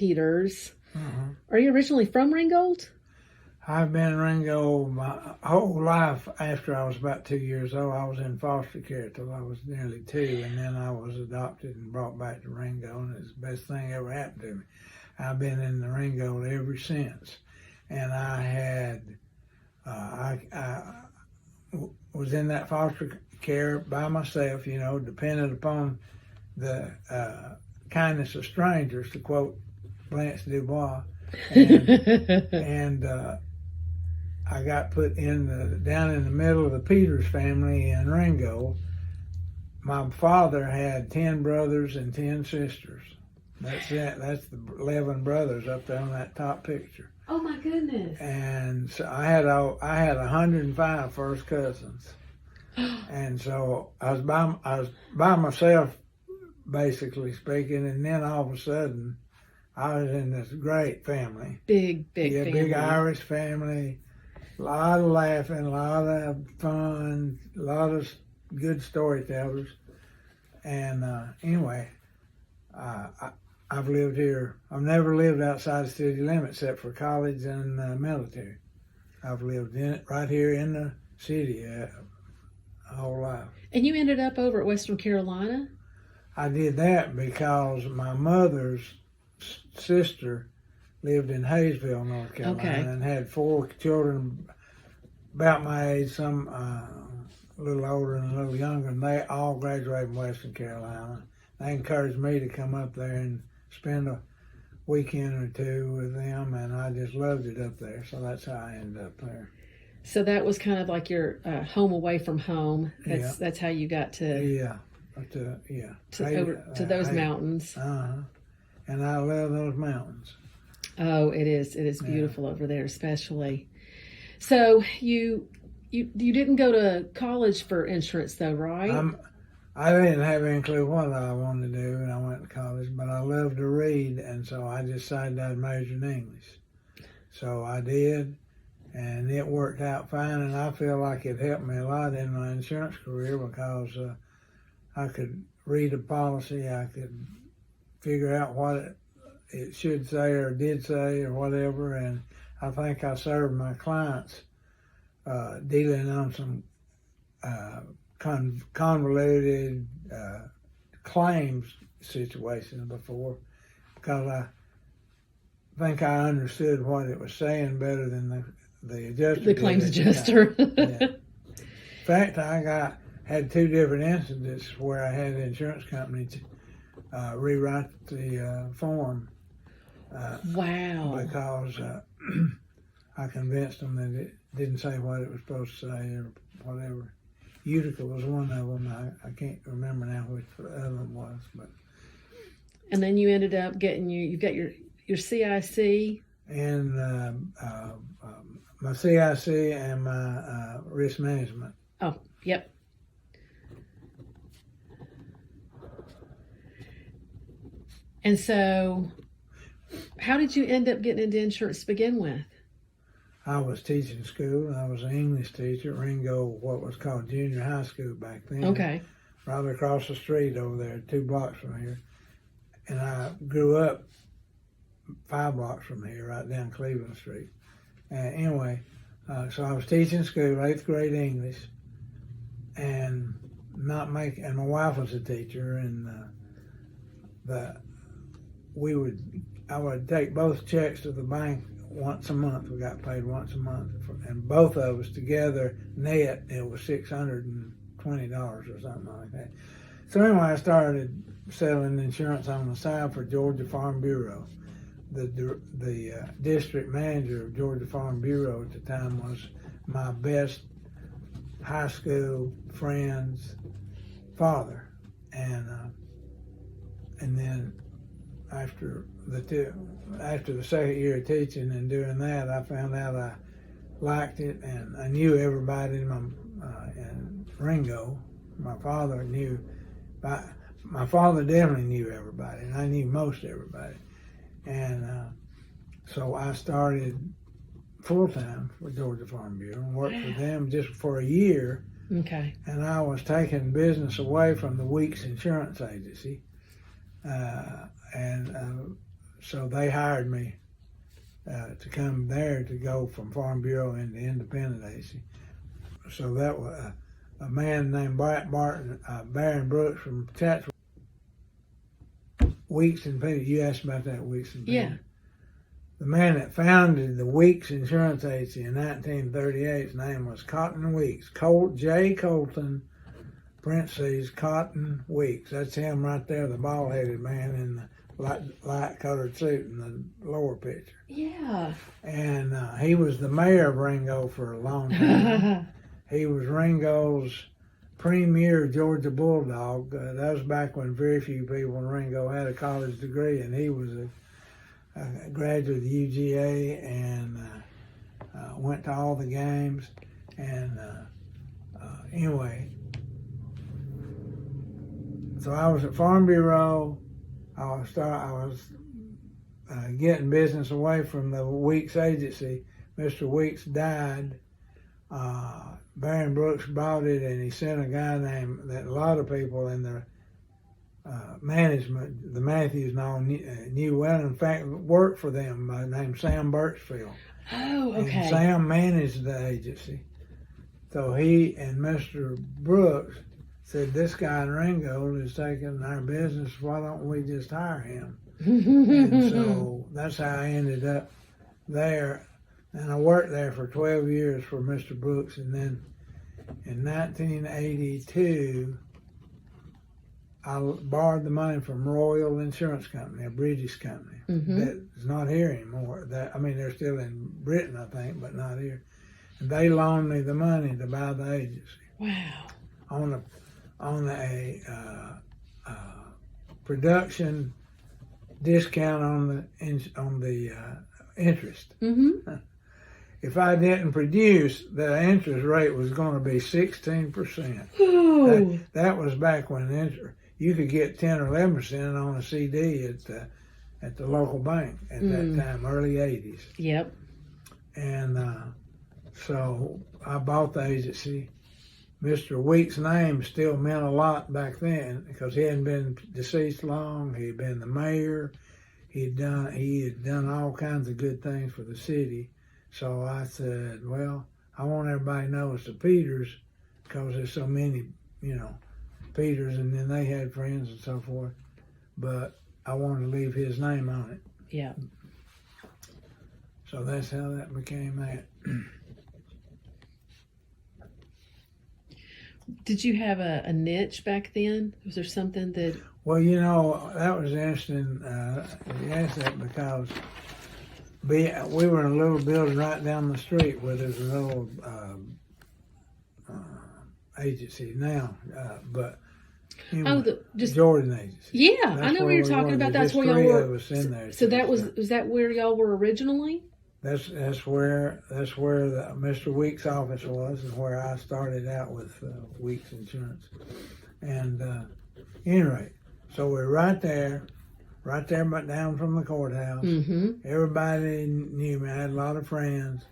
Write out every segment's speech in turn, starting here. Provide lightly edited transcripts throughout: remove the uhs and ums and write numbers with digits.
Peters. Uh-huh. Are you originally from Ringgold? I've been in Ringgold my whole life. After I was about 2 years old, I was in foster care till I was nearly 2, and then I was adopted and brought back to Ringgold, and it's the best thing ever happened to me. I've been in the Ringgold ever since, and I was in that foster care by myself, dependent upon the kindness of strangers, to quote Blanche Dubois, and I got put down in the middle of the Peters family in Ringgold. My father had 10 brothers and 10 sisters. That's it. That's the 11 brothers up there on that top picture. Oh my goodness! And so I had 105 first cousins, and so I was by myself, basically speaking. And then all of a sudden, I was in this great family. Big family. Big Irish family. A lot of laughing, a lot of fun, a lot of good storytellers. And anyway, I've lived here. I've never lived outside the city limits except for college and military. I've lived right here in the city my whole life. And you ended up over at Western Carolina? I did that because my mother's sister lived in Hayesville, North Carolina, and had 4 children about my age, some a little older and a little younger, and they all graduated from Western Carolina. They encouraged me to come up there and spend a weekend or 2 with them, and I just loved it up there, so that's how I ended up there. So that was kind of like your home away from home. That's how you got to to those mountains. And I love those mountains. Oh, it is beautiful over there, especially. So you didn't go to college for insurance though, right? I didn't have any clue what I wanted to do when I went to college, but I loved to read, and so I decided I'd major in English. So I did, and it worked out fine, and I feel like it helped me a lot in my insurance career because I could read a policy, I could figure out what it should say or did say or whatever, and I think I served my clients dealing on some convoluted claims situations before, because I think I understood what it was saying better than the adjuster. The claims adjuster. Yeah. In fact, I had 2 different incidents where I had the insurance company to rewrite the form. Wow. Because I convinced them that it didn't say what it was supposed to say or whatever. Utica was one of them. I can't remember now which the other one was, but. And then you ended up getting you got your CIC. And my CIC and my risk management. Oh, yep. And so, how did you end up getting into insurance to begin with? I was teaching school. I was an English teacher at Ringgold, what was called junior high school back then. Okay. Right across the street over there, 2 blocks from here. And I grew up 5 blocks from here, right down Cleveland Street. Anyway, so I was teaching school, 8th grade English, and and my wife was a teacher, and I would take both checks to the bank once a month. We got paid once a month, and both of us together net, it was $620 or something like that. So anyway, I started selling insurance on the side for Georgia Farm Bureau. The district manager of Georgia Farm Bureau at the time was my best high school friend's father, and then after the second year of teaching and doing that, I found out I liked it, and I knew everybody in Ringgold. My father definitely knew everybody, and I knew most everybody. And so I started full-time for Georgia Farm Bureau and worked for them just for a year. Okay. And I was taking business away from the Weeks Insurance Agency. And so they hired me to come there to go from Farm Bureau into independent agency. So that was a man named Baron Brooks from Chatsworth. Weeks and Peters. You asked about that, Weeks and Peters. Yeah. The man that founded the Weeks Insurance Agency in 1938, his name was Cotton Weeks. J. Colton, parentheses, Cotton Weeks. That's him right there, the bald-headed man in the light-colored suit in the lower picture. Yeah. And he was the mayor of Ringgold for a long time. He was Ringgold's premier Georgia Bulldog. That was back when very few people in Ringgold had a college degree, and he was a graduate of the UGA and went to all the games. And anyway, so I was at Farm Bureau. I was getting business away from the Weeks agency. Mr. Weeks died. Baron Brooks bought it, and he sent a guy that a lot of people in the management, the Mathews and all, knew well. In fact, worked for them, named Sam Birchfield. Oh, okay. And Sam managed the agency. So he and Mr. Brooks said, this guy in Ringgold is taking our business. Why don't we just hire him? And so that's how I ended up there. And I worked there for 12 years for Mr. Brooks. And then in 1982, I borrowed the money from Royal Insurance Company, a British company that is not here anymore. They're still in Britain, I think, but not here. And they loaned me the money to buy the agency. Wow. On a production discount on the interest. Mm-hmm. If I didn't produce, the interest rate was going to be 16%. Oh. That was back when you could get 10 or 11% on a CD at the local bank at that time, early 80s. Yep. And so I bought the agency. Mr. Weeks' name still meant a lot back then because he hadn't been deceased long. He had been the mayor. He had done all kinds of good things for the city. So I said, well, I want everybody to know it's the Peters because there's so many, Peters, and then they had friends and so forth. But I wanted to leave his name on it. Yeah. So that's how that became that. Did you have a niche back then? Was there something that... Well, that was interesting. You asked that because we were in a little building right down the street where there's a little agency now, but Jordan Agency. Yeah, That's I know what you're talking about. That's where y'all were. In there, so was that where y'all were originally? That's where the Mr. Weeks' office was, and where I started out with Weeks Insurance. And anyway, so we're right there, but down from the courthouse. Mm-hmm. Everybody knew me. I had a lot of friends,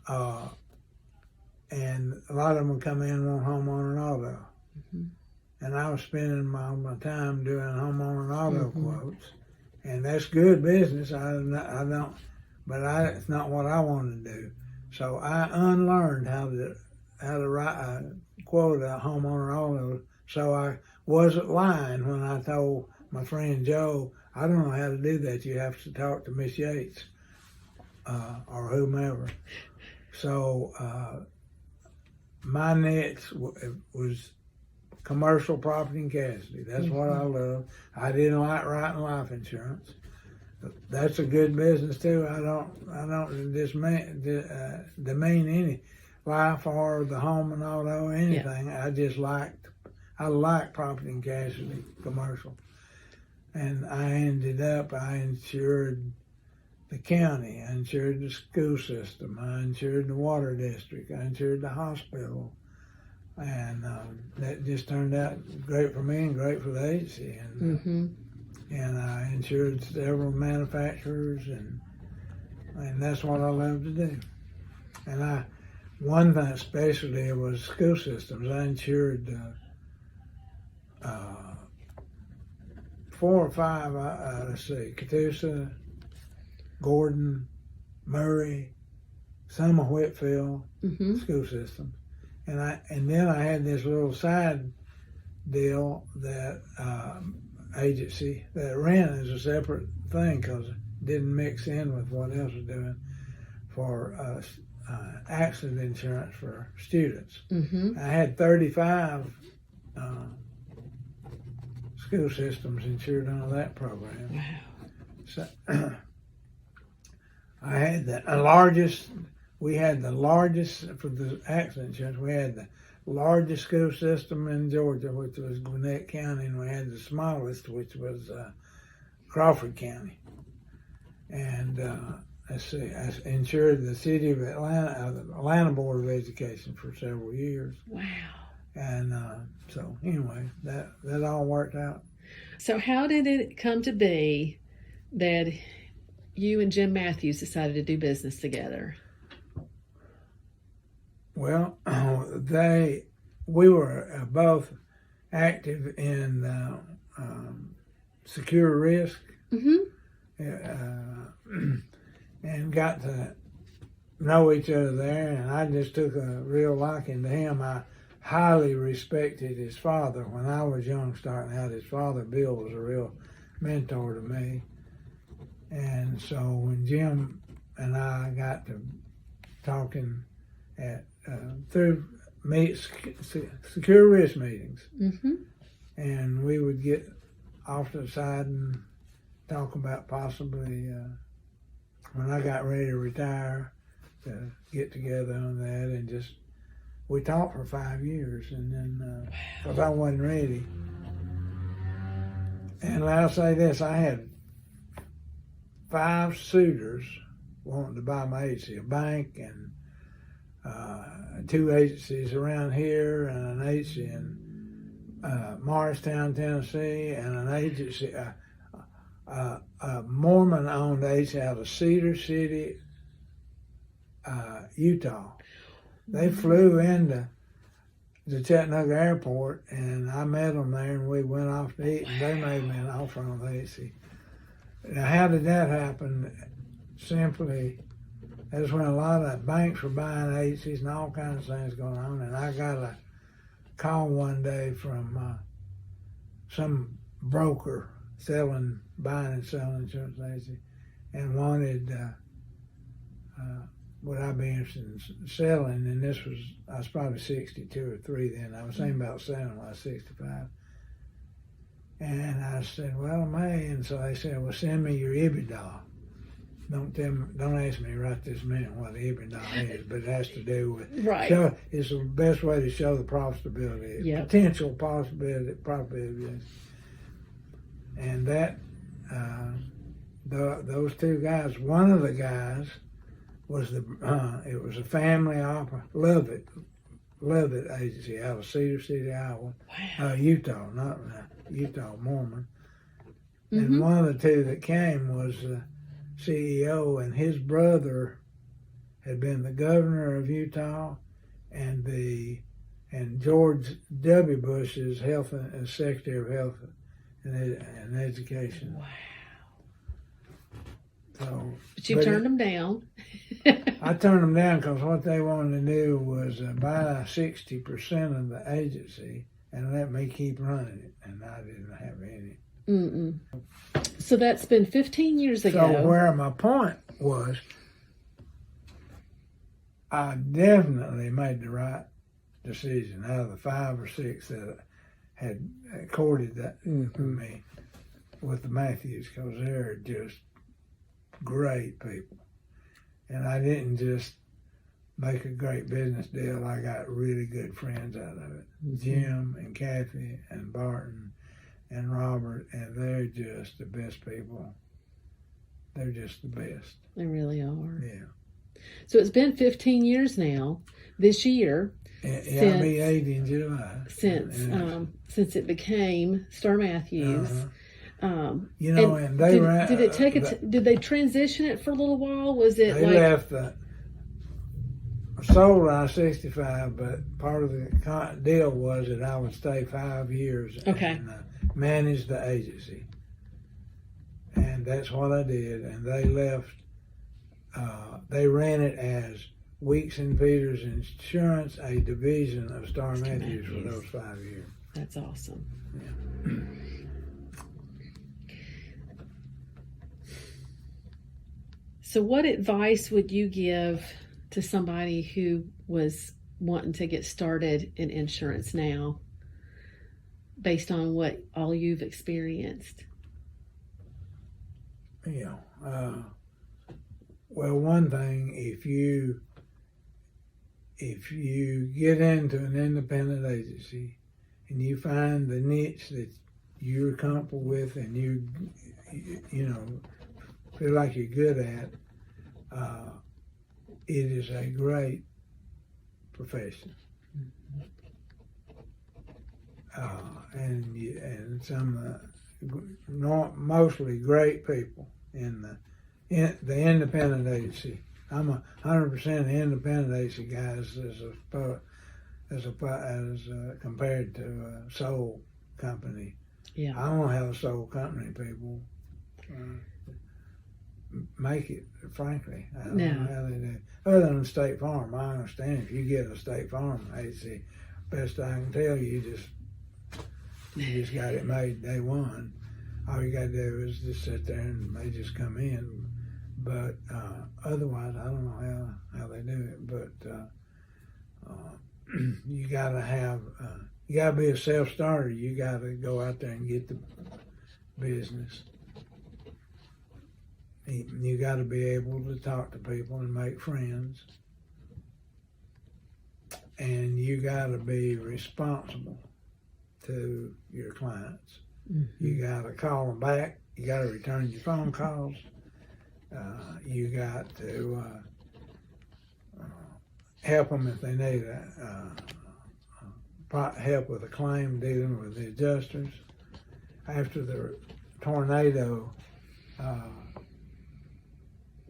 and a lot of them would come in and want homeowner and auto. Mm-hmm. And I was spending my time doing homeowner and auto quotes, and that's good business. It's not what I wanted to do. So I unlearned how to write a quote a homeowner auto. So I wasn't lying when I told my friend Joe, I don't know how to do that. You have to talk to Miss Yates or whomever. So my niche was commercial property and casualty. That's what I love. I didn't like writing life insurance. That's a good business too. I don't demean any life or the home and auto or anything. Yeah. I liked property and casualty commercial. And I insured the county, I insured the school system, I insured the water district, I insured the hospital. And that just turned out great for me and great for the agency. And I insured several manufacturers, and that's what I love to do. And one thing especially was school systems. I insured 4 or 5. Let's see, Catoosa, Gordon, Murray, some of Whitfield school system, and then I had this little side deal that agency that ran as a separate thing because it didn't mix in with what else was doing for accident insurance for students. I had 35 school systems insured under that program. Wow. So I had the largest. We had the largest for the accident insurance. We had the largest school system in Georgia, which was Gwinnett County, and we had the smallest, which was Crawford County. And let's see, I insured the city of Atlanta, the Atlanta Board of Education for several years. Wow. And so anyway, that all worked out. So how did it come to be that you and Jim Mathews decided to do business together? Well, we were both active in secure risk, and got to know each other there. And I just took a real liking to him. I highly respected his father. When I was young, starting out, his father, Bill, was a real mentor to me. And so when Jim and I got to talking through secure risk meetings, and we would get off to the side and talk about possibly when I got ready to retire to get together on that, and just we talked for 5 years, and then because I wasn't ready. And I'll say this: I had 5 suitors wanting to buy my agency, a bank and 2 agencies around here, and an agency in Morristown, Tennessee, and an agency, a Mormon-owned agency out of Cedar City, Utah. They flew into the Chattanooga airport, and I met them there, and we went off to eat, and they made me an offer on the agency. Now, how did that happen? Simply, that's when a lot of banks were buying agencies and all kinds of things going on. And I got a call one day from some broker buying and selling insurance agency, and wanted would I be interested in selling. And I was probably 62 or 3 then. I was thinking about selling when I was 65. And I said, well, I may. And so they said, well, send me your EBITDA. Don't ask me right this minute what EBITDA is, but it has to do with it's the best way to show the profitability, potential probability. And that those 2 guys, one of the guys was it was a family opera, Lovett agency out of Cedar City, Iowa, Utah, not Utah, Mormon. And one of the 2 that came was CEO, and his brother had been the governor of Utah and George W. Bush's Secretary of Health and Education. Wow. So, but you turned them down. I turned them down because what they wanted to do was buy 60% of the agency and let me keep running it, and I didn't have any. So that's been 15 years ago. So where my point was, I definitely made the right decision out of the 5 or 6 that had courted that with me, with the Mathews, because they're just great people. And I didn't just make a great business deal. I got really good friends out of it. Jim and Kathy and Barton and Robert, and they're just the best people. They're just the best. They really are. Yeah. So it's been 15 years now, this year. Yeah, I'll be 80 in July. Since it became Starr Mathews. And they did they transition it for a little while? Was it they left sold when I was 65, but part of the deal was that I would stay 5 years and manage the agency. And that's what I did. And they left, they ran it as Weeks and Peters Insurance, a division of Starr Mathews for those 5 years. That's awesome. Yeah. So what advice would you give to somebody who was wanting to get started in insurance now, based on what all you've experienced? Yeah. Well, one thing, if you get into an independent agency and you find the niche that you're comfortable with and you feel like you're good at, it is a great profession. And some mostly great people in the independent agency. I'm 100% independent agency guys as compared to a sole company. Yeah. I don't have a sole company people make it, frankly. I don't know how they do. Other than State Farm, I understand if you get a State Farm agency, best I can tell you, you just got it made day one. All you got to do is just sit there and they just come in. But otherwise, I don't know how they do it. But you got to have, you got to be a self-starter. You got to go out there and get the business. You got to be able to talk to people and make friends. And you got to be responsible to your clients. Mm-hmm. You got to call them back. You got to return your phone calls. You got to help them if they need help with a claim, dealing with the adjusters. After the tornado,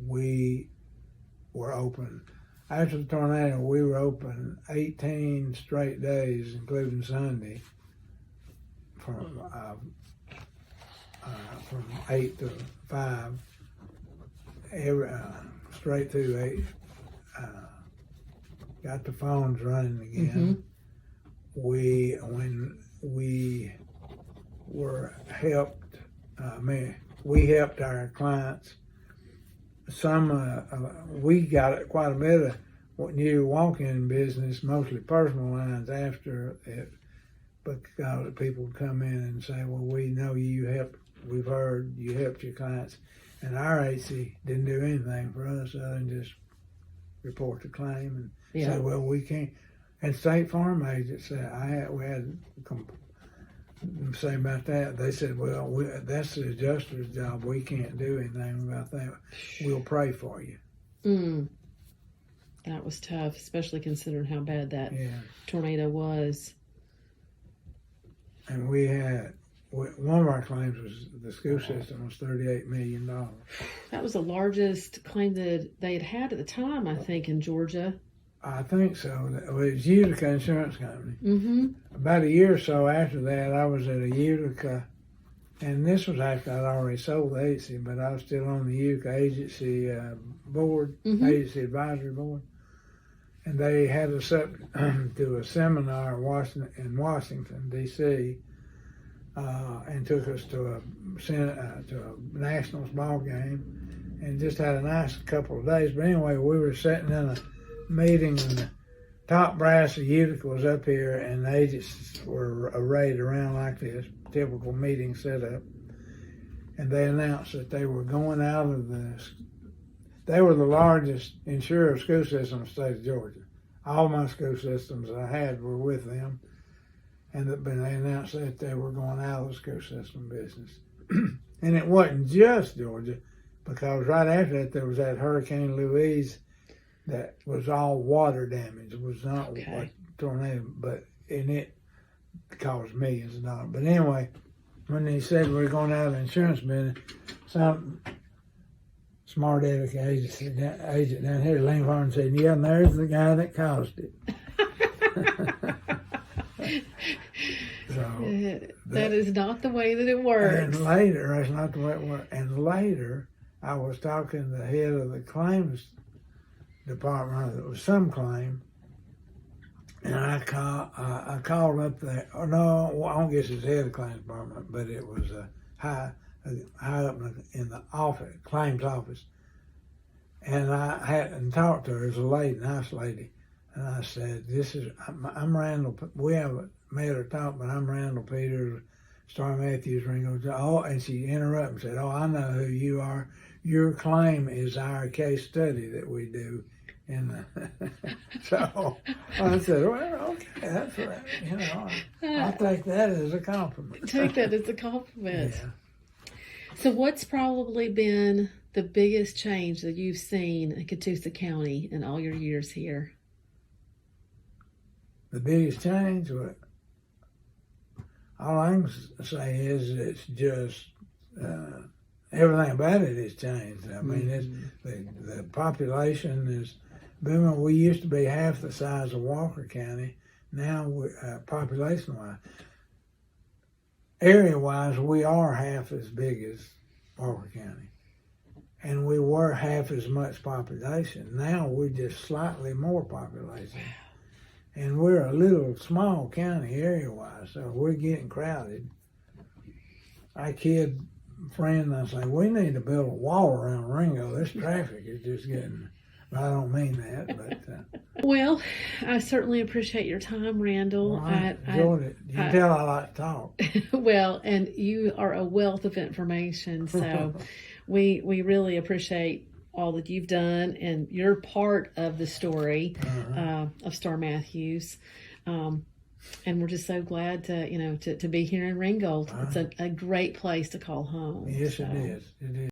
we were open. After the tornado, we were open 18 straight days, including Sunday, from 8 to 5, straight through 8. Got the phones running again. Mm-hmm. When we were helped, we helped our clients. We got quite a bit of new walk-in business, mostly personal lines after it, because people come in and say, well, we know we've heard you helped your clients, and our agency didn't do anything for us other than just report the claim and say, well, we can't. And State Farm agents said, we had say about that. They said, well, that's the adjuster's job. We can't do anything about that. We'll pray for you. That was tough, especially considering how bad that tornado was. And we had, one of our claims was the school system was $38 million. That was the largest claim that they had had at the time, I think, in Georgia. I think so. It was Utica Insurance Company. Mm-hmm. About a year or so after that, I was at a Utica, and this was after I'd already sold the agency, but I was still on the Utica agency board, agency advisory board. And they had us up to a seminar in Washington, D.C., and took us to a Nationals ball game, and just had a nice couple of days. But anyway, we were sitting in a meeting, and the top brass of Utica was up here, and the agents were arrayed around like this, typical meeting setup. And they announced that they were going out of they were the largest insurer of school systems in the state of Georgia. All my school systems I had were with them. And they announced that they were going out of the school system business. And it wasn't just Georgia, because right after that there was that Hurricane Louise that was all water damage. It was not a tornado, and it caused millions of dollars. But anyway, when they said we're going out of the insurance business, some smart aleck agent down here leaned forward and said, yeah, and there's the guy that caused it. So That is not the way that it works. And later, that's not the way it worked. And later, I was talking to the head of the claims department. It was some claim, and I called up there. Oh no, I don't guess it's the head of the claims department, but it was high up in the office, claims office. And I hadn't talked to her. It was a lady, nice lady. And I said, I'm Randall. We haven't met or talked, but I'm Randall Peters, Starr Mathews, Ringgold. Oh, and she interrupted and said, oh, I know who you are. Your claim is our case study that we do. And so I said, well, okay, that's right. You know, I take that as a compliment. Take that as a compliment. Yeah. So what's probably been the biggest change that you've seen in Catoosa County in all your years here? The biggest change, all I can say is it's just everything about it has changed. I mean, the population is booming. We used to be half the size of Walker County. Now, population-wise, area-wise, we are half as big as Walker County. And we were half as much population. Now we're just slightly more population. And we're a little small county area-wise, so we're getting crowded. I kid friend, I say, we need to build a wall around Ringgold. This traffic is just getting, I don't mean that, but. Well, I certainly appreciate your time, Randall. Well, I enjoyed it. You can tell I like to talk. Well, and you are a wealth of information, so we really appreciate all that you've done, and you're part of the story of Starr Mathews. And we're just so glad to be here in Ringgold. It's a great place to call home. Yes, so. It is. It is.